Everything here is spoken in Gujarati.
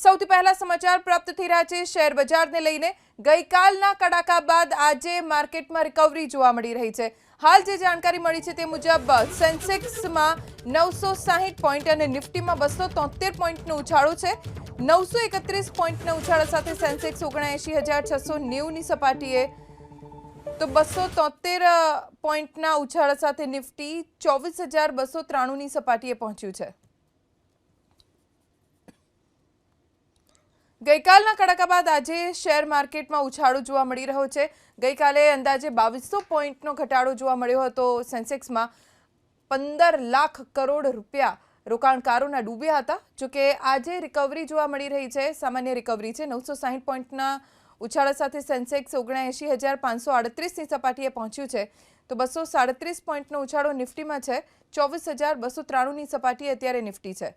સૌથી પહેલા સમાચાર પ્રાપ્ત થઈ રહ્યા છે શેર બજારને લઈને। ગઈકાલના કડાકા બાદ આજે માર્કેટમાં રિકવરી જોવા મળી રહી છે। હાલ જે જાણકારી મળી છે તે મુજબ સેન્સેક્સમાં 960 પોઈન્ટ અને નિફ્ટીમાં 273 પોઈન્ટનો ઉછાળો છે। 931 પોઈન્ટના ઉછાળા સાથે સેન્સેક્સ 79690ની સપાટીએ તો 273 પોઈન્ટના ઉછાળા સાથે નિફ્ટી 24293ની સપાટીએ પહોંચ્યું છે। ગઈકાલના કડાકા બાદ આજે શેર માર્કેટમાં ઉછાળો જોવા મળી રહ્યો છે। ગઈકાલે અંદાજે 2200 પોઈન્ટનો ઘટાડો જોવા મળ્યો હતો। સેન્સેક્સમાં 15 લાખ કરોડ રૂપિયા રોકાણકારોના ડૂબ્યા હતા। જોકે આજે રિકવરી જોવા મળી રહી છે, સામાન્ય રિકવરી છે। 960 પોઈન્ટના ઉછાળા સાથે સેન્સેક્સ 79538ની સપાટીએ પહોંચ્યું છે, તો 237 પોઈન્ટનો ઉછાળો નિફ્ટીમાં છે। 24293ની સપાટીએ અત્યારે નિફ્ટી છે।